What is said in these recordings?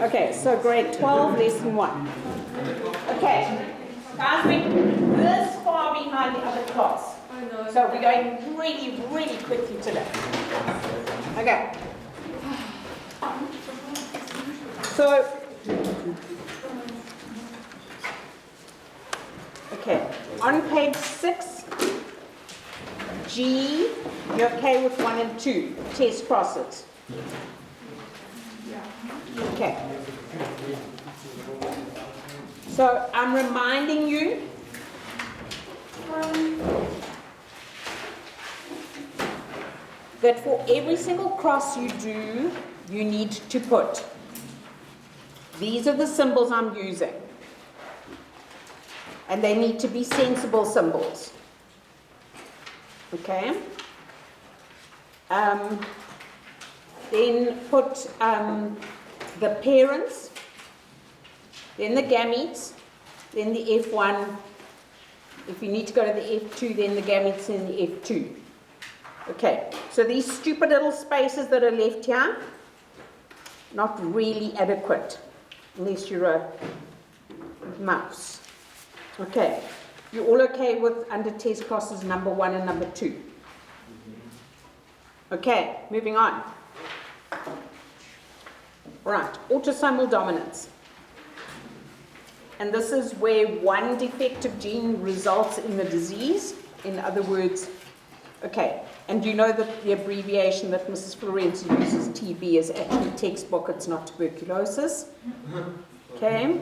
Okay, so grade 12, lesson 1. Okay, guys, we're this far behind the other class. So we're going really, really quickly today. Okay. So, okay, on page 6, G, you're okay with 1 and 2, test crosses. Okay. So I'm reminding you that for every single cross you do, you need to put. These are the symbols I'm using. And they need to be sensible symbols. Okay? Then put the parents, then the gametes, then the F1. If you need to go to the F2, then the gametes in the F2. Okay, so these stupid little spaces that are left here, not really adequate, unless you're a mouse. Okay, you're all okay with under test crosses number 1 and number 2? Okay, moving on. Right, autosomal dominance. And this is where one defective gene results in the disease. In other words, okay, and you know that the abbreviation that Mrs. Florence uses, TB, is actually textbook, it's not tuberculosis. Okay?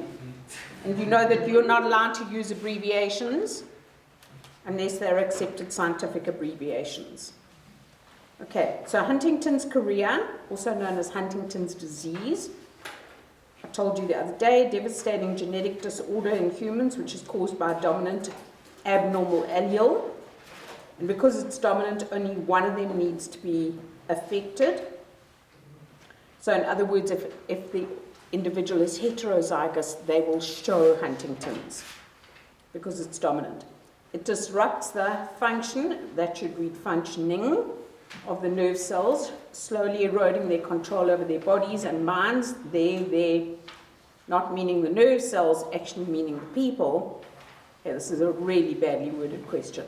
And you know that you're not allowed to use abbreviations unless they're accepted scientific abbreviations. Okay, so Huntington's chorea, also known as Huntington's disease. I told you the other day, devastating genetic disorder in humans which is caused by a dominant abnormal allele. And because it's dominant, only one of them needs to be affected. So in other words, if the individual is heterozygous, they will show Huntington's because it's dominant. It disrupts the function, that should read functioning, of the nerve cells, slowly eroding their control over their bodies and minds. They're not meaning the nerve cells, actually meaning the people. Yeah, this is a really badly worded question.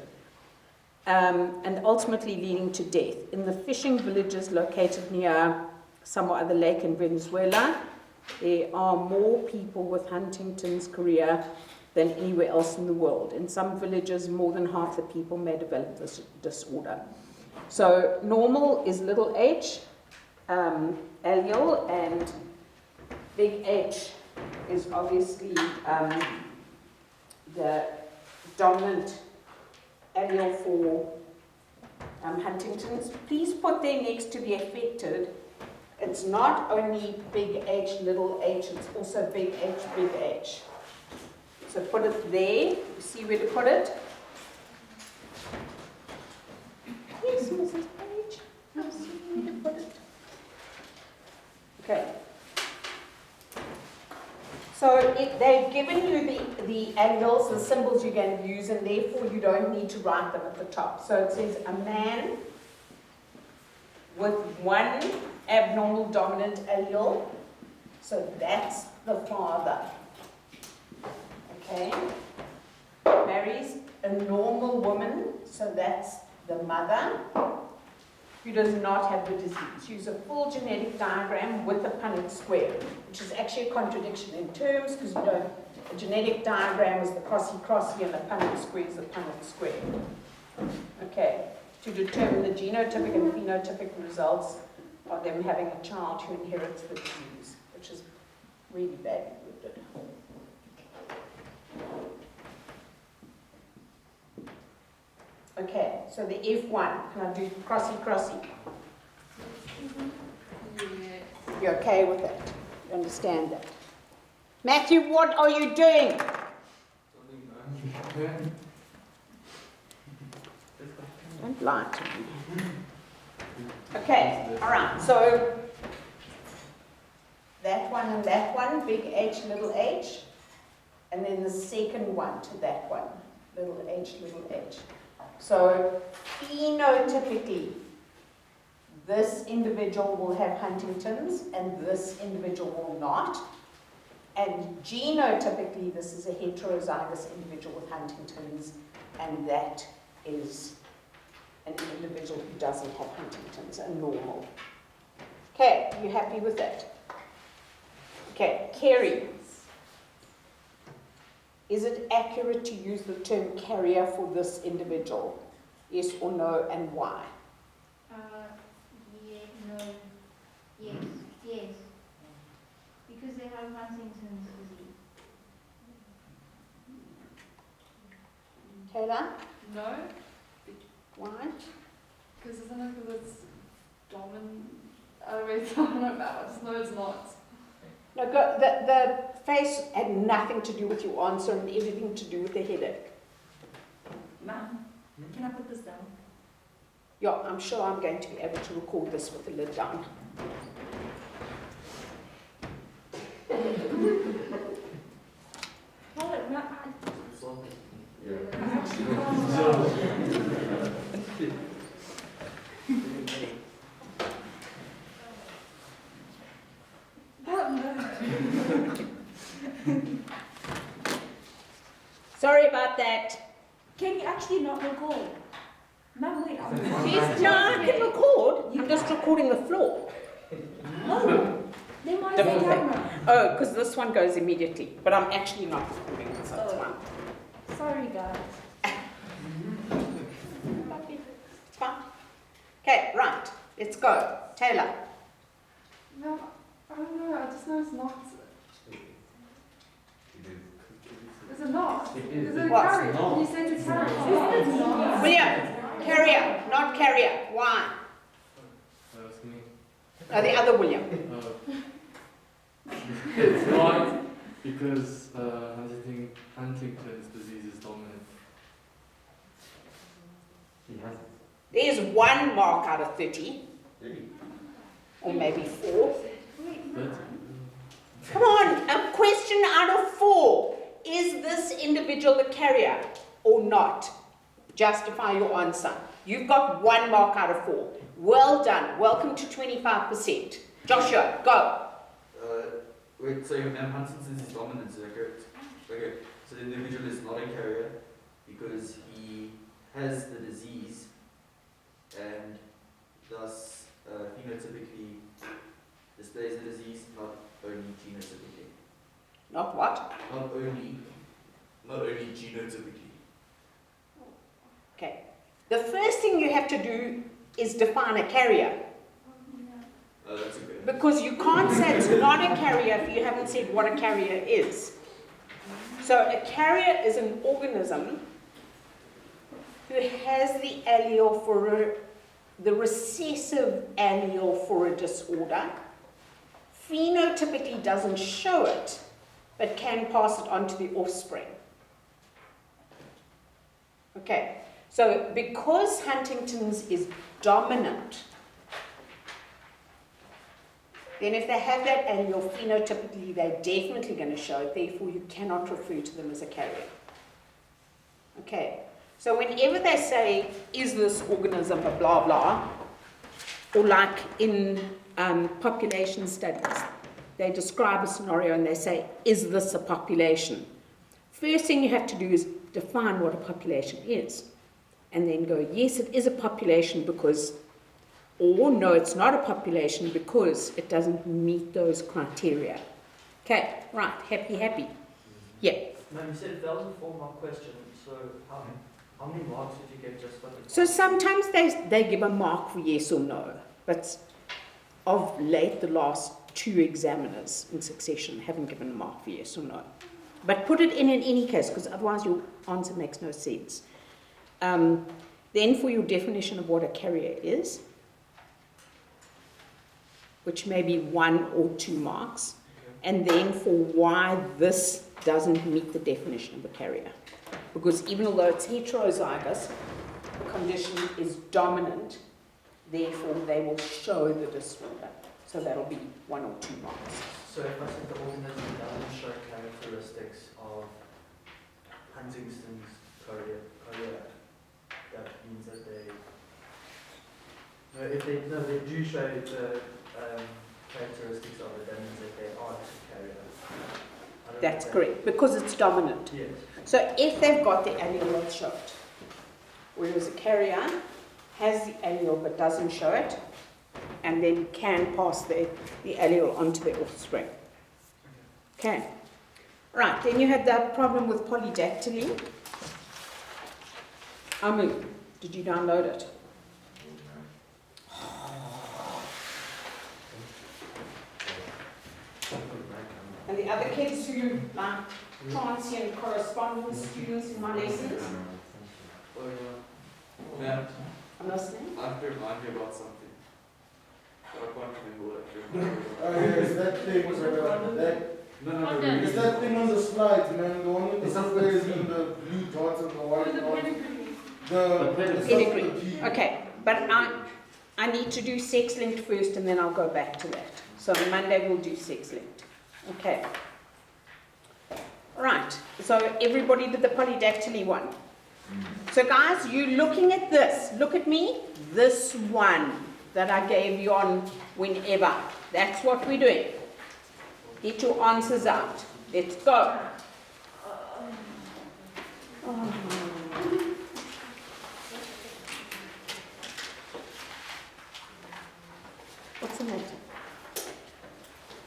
And ultimately leading to death. In the fishing villages located near some or other lake in Venezuela, there are more people with Huntington's chorea than anywhere else in the world. In some villages, more than half the people may develop this disorder. So normal is little h, allele, and big H is obviously the dominant allele for Huntington's. Please put there next to the affected. It's not only big H, little h, it's also big H, big H. So put it there. You see where to put it? Yes, Mrs. Page. I see where to put it. Okay. So they've given you the alleles, the symbols you're going to use, and therefore you don't need to write them at the top. So it says a man with one abnormal dominant allele. So that's the father. Okay. Marries a normal woman, so that's the mother, who does not have the disease. Use a full genetic diagram with a Punnett square, which is actually a contradiction in terms, because a genetic diagram is the crossy and the Punnett square is the Punnett square. Okay, to determine the genotypic and phenotypic results of them having a child who inherits the disease, which is really badly worded. Okay, so the F1, can I do crossy? Yeah. You're okay with that? You understand that? Matthew, what are you doing? Don't lie to me. Okay, all right, so that one and that one, big H, little h, and then the second one to that one, little h, little h. So phenotypically, this individual will have Huntington's and this individual will not. And genotypically, this is a heterozygous individual with Huntington's, and that is an individual who doesn't have Huntington's, a normal. Okay, you happy with that? Okay, Kerry. Is it accurate to use the term carrier for this individual? Yes or no, and why? Yeah, no, yes, yes. Because they have Huntington's disease. Taylor? No, Why? because isn't it because it's dominant? Wait, I don't know about it. I just know it's not. No, go, the face had nothing to do with your answer and everything to do with the headache. Ma'am, can I put this down? Yeah, I'm sure I'm going to be able to record this with the lid down. Hold it, no, Sorry about that. Can you actually not record? Ma'am, wait, No, I can record. I'm just recording the floor. No, then why is the Different thing. camera? Oh, because this one goes immediately, but I'm actually not recording it, so it's Oh. fine. Sorry, guys. It's fine. Okay, right. Let's go. Taylor. No, I don't know. I just know it's not. Is it not? Is it a What? carrier? You said it's carrier. It's not. William. Carrier, not carrier. Why? That's me. The other William. It's not because Huntington's disease is dominant. He has it. There's 1 mark out of 30. Or maybe 4. But, Come on, a question out of 4. Is this individual a carrier or not? Justify your answer. You've got 1 mark out of 4. Well done. Welcome to 25%. Joshua, go. Wait, so your man Huntington's is dominant, is that correct? Okay, so the individual is not a carrier because he has the disease and thus phenotypically displays the disease, not only genotypically. Not what? Not only genotypically. Okay. The first thing you have to do is define a carrier. That's okay. Because you can't say it's not a carrier if you haven't said what a carrier is. So a carrier is an organism who has the allele for the recessive allele for a disorder, phenotypically doesn't show it, but can pass it on to the offspring. Okay, so because Huntington's is dominant, then if they have that allele, phenotypically they're definitely going to show it, therefore you cannot refer to them as a carrier. Okay, so whenever they say, is this organism a blah blah, or like in population studies, they describe a scenario and they say, is this a population? First thing you have to do is define what a population is. And then go, yes, it is a population because, or no, it's not a population because it doesn't meet those criteria. Okay, right, happy. Yeah. Ma'am, you said it doesn't form my question, so how many marks did you get just for the... So sometimes they give a mark for yes or no, but of late, the last 2 examiners in succession haven't given a mark for yes or no. But put it in any case, because otherwise your answer makes no sense. Then for your definition of what a carrier is, which may be 1 or 2 marks, and then for why this doesn't meet the definition of a carrier. Because even although it's heterozygous, the condition is dominant, therefore they will show the disorder. So that'll be 1 or 2 marks. So if I said the organism doesn't show characteristics of Huntington's carrier, that means that they No, if they do show the characteristics of it, that means that they aren't a carrier. I don't That's know. correct, because it's dominant. Yes. So if they've got the allele, they'll show it. Whereas a carrier has the allele but doesn't show it, and then can pass the allele onto their offspring. Okay. Right, then you had that problem with polydactyly. Amu, did you download it? And the other kids who like transient correspondence students in my lessons? Oh, yeah. Ma'am, I'm listening. I have to remind you about something. But I can't remember what I remember. It's that thing, it's that thing on the slides, man, the one with the squares and the blue dots and the white dots. Pedigree. Okay, but I need to do sex linked first and then I'll go back to that. So on Monday we'll do sex linked. Okay. Right, so everybody did the polydactyly one. So guys, you looking at this, look at me, this one that I gave you on whenever. That's what we're doing. Get your answers out. Let's go. Oh. What's the matter?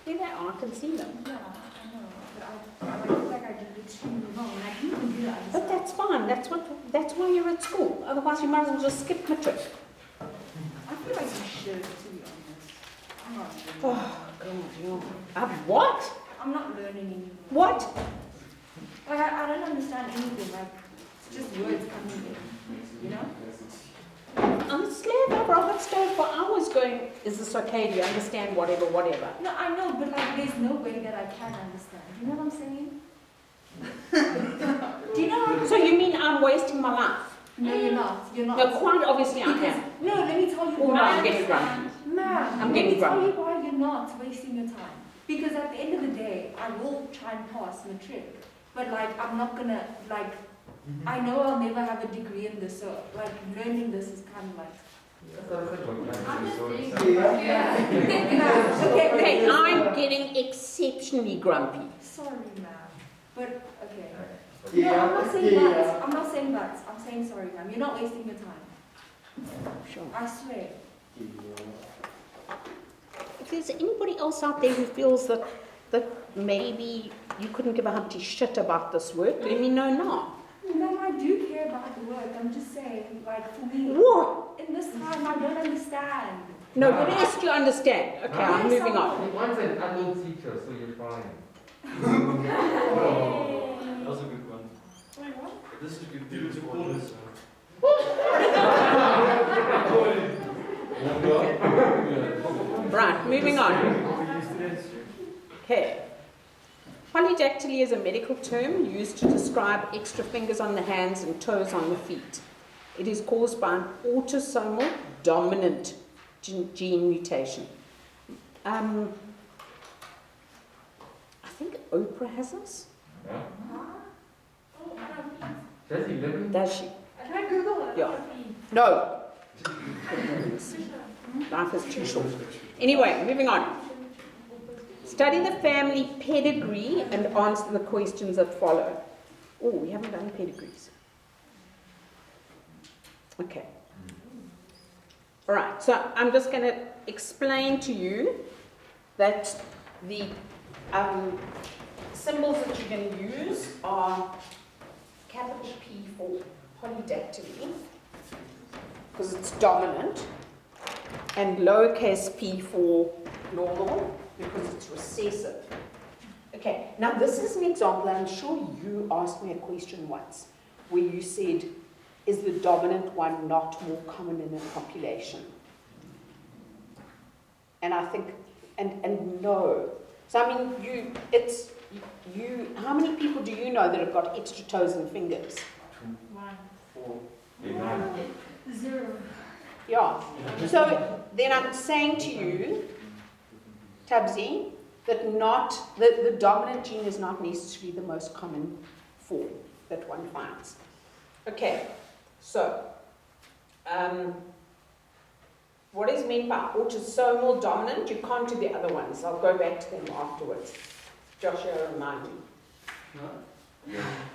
Here they are, I can see them. Yeah, I know, but I feel like I did extremely wrong, and I didn't even do that. But that's fine, that's why you're at school. Otherwise you might as well just skip matric. I feel like you should, to be honest. I'm not learning. Oh, God, you what? I'm not learning anymore. What? Like, I don't understand anything. Like, it's just words coming in, you know? I'm a slave over a hot stove for hours going, is this okay? Do you understand? Whatever. No, I know, but like, there's no way that I can understand. You know what I'm saying? Do you know what I'm So you mean I'm wasting my life? No, you're not. You're not. No, quite obviously I Because, am. no, let me tell you Oh, no, why. I'm getting grumpy. Ma'am, I'm let getting me tell grumpy. you why you're not wasting your time. Because at the end of the day, I will try and pass matric. But like, I'm not gonna, like, I know I'll never have a degree in this, so like, learning this is kind of like, Okay, I'm getting exceptionally grumpy. sorry, ma'am. But, okay. No, I'm not saying that. I'm not saying that. I'm saying sorry, ma'am. You're not wasting your time. Sure. I swear. If there's anybody else out there who feels that maybe you couldn't give a humpty shit about this work, let me know now. Ma'am, I do care about the work. I'm just saying, like, for me, What? in this time, I don't understand. No, the rest you understand. Okay, I'm Yes, moving on. One's an adult teacher, so you're fine. That was a good one. Wait, what? This is a good thing. Right, moving on. Okay. Polydactyly is a medical term used to describe extra fingers on the hands and toes on the feet. It is caused by an autosomal dominant gene mutation. I think Oprah has this. Does he live in? Does she? Can I Google it? Yeah. No. Life is too short. Anyway, moving on. Study the family pedigree and answer the questions that follow. Oh, we haven't done pedigrees. Okay. All right, so I'm just going to explain to you that the symbols that you're going to use are capital P for polydactyly, because it's dominant, and lowercase p for normal, because it's recessive. Okay, now this is an example. I'm sure you asked me a question once where you said, is the dominant one not more common in a population? And I think, and no. So I mean, how many people do you know that have got extra toes and fingers? 1, 4, 0. Yeah. So then I'm saying to you, Tabzi, that the dominant gene is not necessarily the most common form that one finds. Okay, so What is meant by autosomal dominant? You can't do the other ones. I'll go back to them afterwards. Joshua, remind me.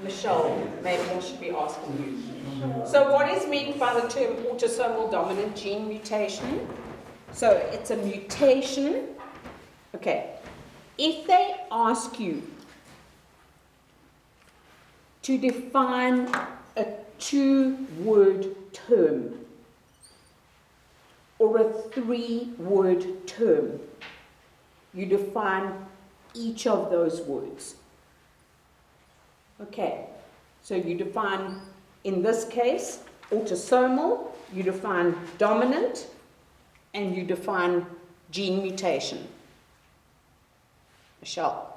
Michelle, maybe I should be asking you. So what is meant by the term autosomal dominant gene mutation? So it's a mutation. Okay. If they ask you to define a 2-word term or a 3-word term, you define each of those words. Okay, so you define, in this case, autosomal, you define dominant, and you define gene mutation. Michelle,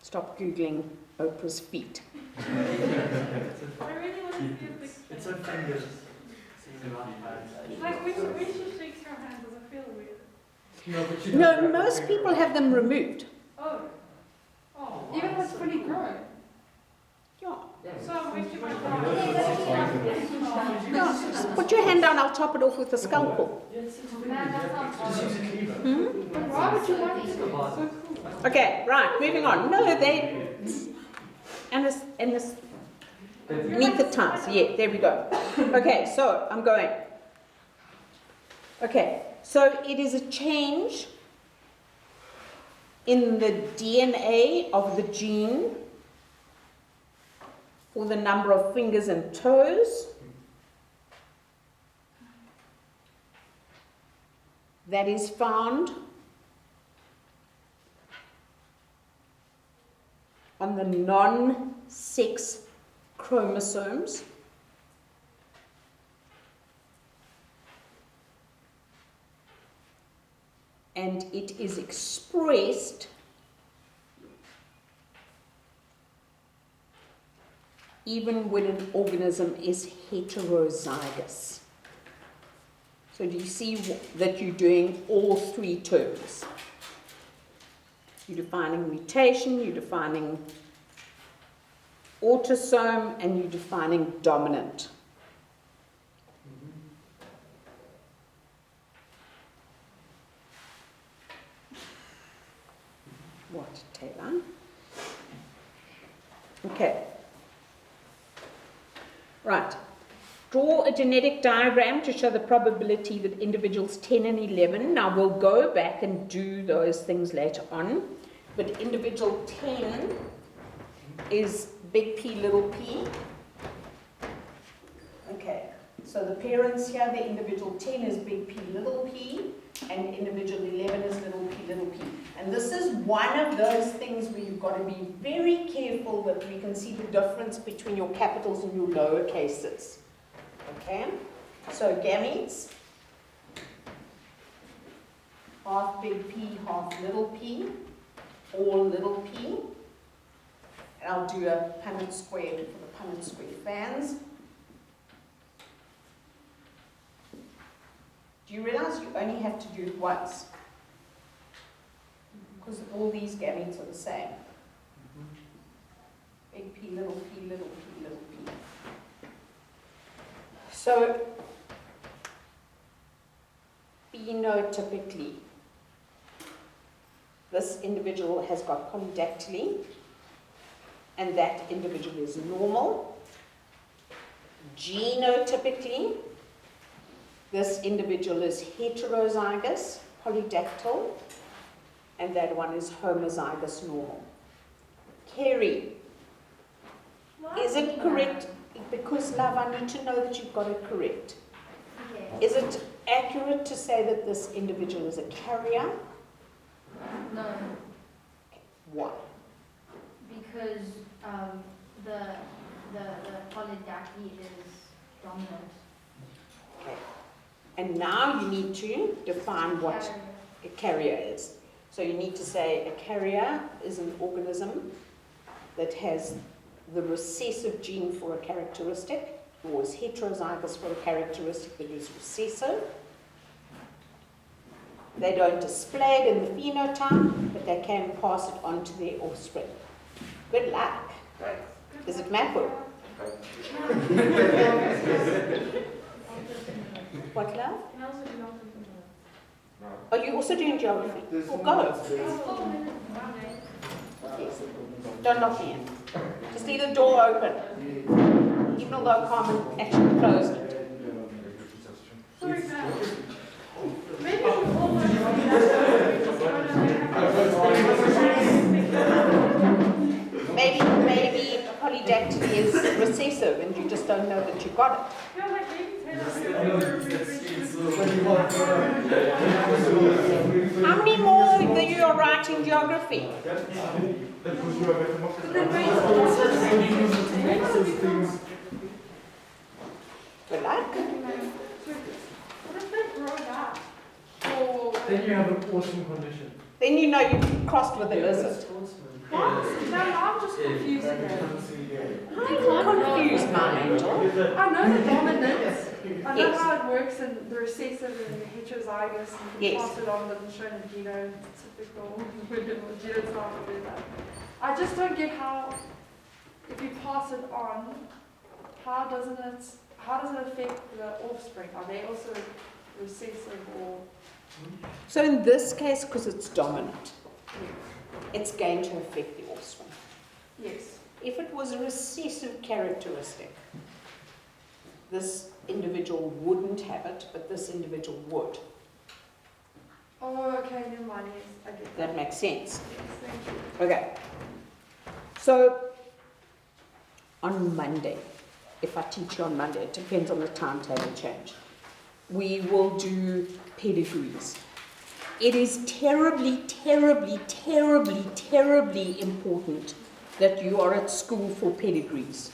stop Googling Oprah's feet. I really want to see a picture. It's her fingers. Like when she shakes her hand, does it feel weird? No, but she No, doesn't most have people have them removed. Oh. Oh. Even if it's fully grown. Yeah. So when she might Yeah. Just put your hand down, I'll chop it off with a scalpel. Just use a cleaver. Why would you want to? It's so cool. Okay, right, moving on. No, they... And this meet the ties. Yeah, there we go. Okay, so I'm going. Okay, so it is a change in the DNA of the gene for the number of fingers and toes that is found on the non-sex chromosomes. And it is expressed even when an organism is heterozygous. So do you see that you're doing all 3 terms? You're defining mutation, you're defining autosome, and you're defining dominant. What, Taylor? Okay. Right. Draw a genetic diagram to show the probability that individuals 10 and 11, now we'll go back and do those things later on, but individual 10 is big P, little p. Okay, so the parents here, the individual 10 is big P, little p, and individual 11 is little p, little p. And this is one of those things where you've got to be very careful that we can see the difference between your capitals and your lower cases. Okay, so gametes, half big P, half little p, all little p. And I'll do a Punnett squared for the Punnett squared fans. Do you realize you only have to do it once? Because all these gametes are the same. Big P, little p, little p, little p. So, phenotypically, this individual has got polydactyly, and that individual is normal. Genotypically, this individual is heterozygous, polydactyl, and that one is homozygous normal. Kerry, is it correct? Because, love, I need to know that you've got it correct. Yes. Is it accurate to say that this individual is a carrier? No, Why? because the polydactyly is dominant. Okay. And now you need to define what Carrier. a carrier is. So you need to say a carrier is an organism that has the recessive gene for a characteristic, or is heterozygous for a characteristic that is recessive. They don't display it in the phenotype, but they can pass it on to their offspring. Good luck. Is it Matthew? What, love? Can I also do nothing for that? No. Are you also doing geography? There's Well, no go. one's there. It's 4 minutes, one day. Yes. Don't lock me in. Just leave the door open, even although Carmen actually closed it. Sorry, Sam. Maybe we all want Maybe polydactyly is recessive and you just don't know that you got it. Yeah, like maybe How many more that you are writing geography? Good luck. What if they grow that? Then you have an awesome condition. Then you know you've crossed with a lizard. What? No, I'm just confused again. I'm confused, my angel. I know the dominance. I know Yes. how it works in the recessive and the heterozygous and Yes. pass it on and show the genotypical genotype or whatever. I just don't get how, if you pass it on, how does it affect the offspring? Are they also recessive or? So in this case, because it's dominant, it's going to affect the offspring. Yes. If it was a recessive characteristic, this individual wouldn't have it, but this individual would. Oh, okay, never mind. Yes, I get that. That makes sense. Yes, thank you. Okay. So on Monday, if I teach you on Monday, it depends on the timetable change, we will do pedigrees. It is terribly, terribly, terribly, terribly important that you are at school for pedigrees.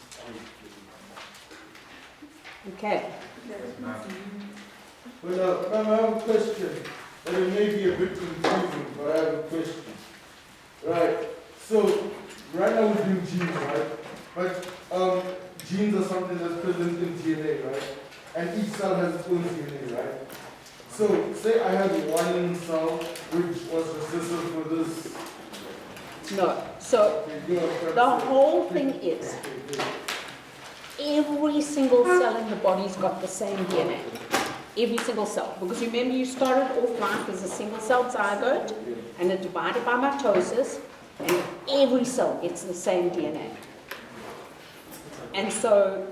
Okay. Well, ma'am, I have a question. And it may be a bit confusing, but I have a question. Right. So, right now we're doing genes, right? But genes are something that's present in DNA, right? And each cell has its own DNA, right? So, say I had one cell which was recessive for this. No. So the whole thing is every single cell in the body's got the same DNA. Every single cell. Because remember, you started off life as a single cell zygote and it divided by mitosis, and every cell gets the same DNA. And so,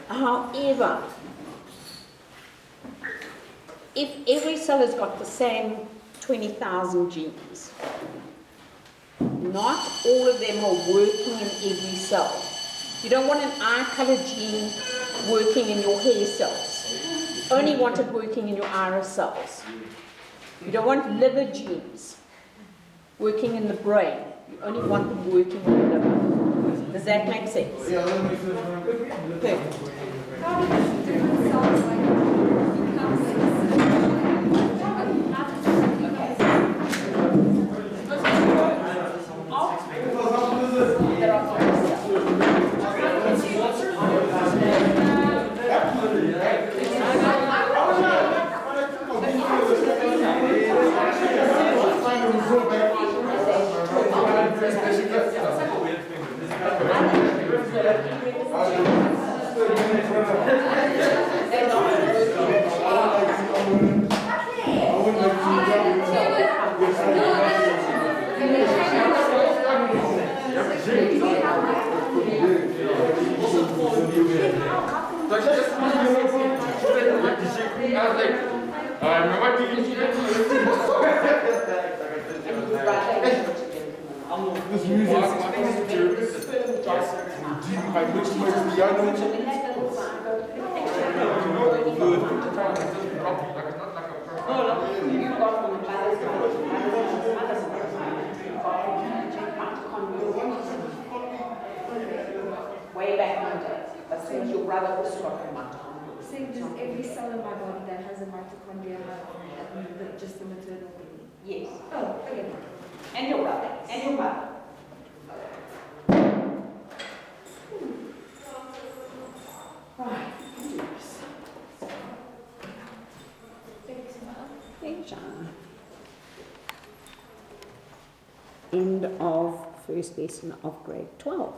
however, if every cell has got the same 20,000 genes, not all of them are working in every cell. You don't want an eye color gene working in your hair cells. You only want it working in your iris cells. You don't want liver genes working in the brain. You only want them working in the liver. Does that make sense? Yeah, that makes sense, ma'am. Perfect. How do these different cells like become There are five cells. This music is supposed to gene by which makes the unknown. Way back in the day, as soon as your brother also got the mitochondria. Saying does every cell in my body that has a mitochondria have just the maternal DNA? Yes, Oh, okay. and your brother, and your mother. Right. Pleasure. End of first lesson of grade 12.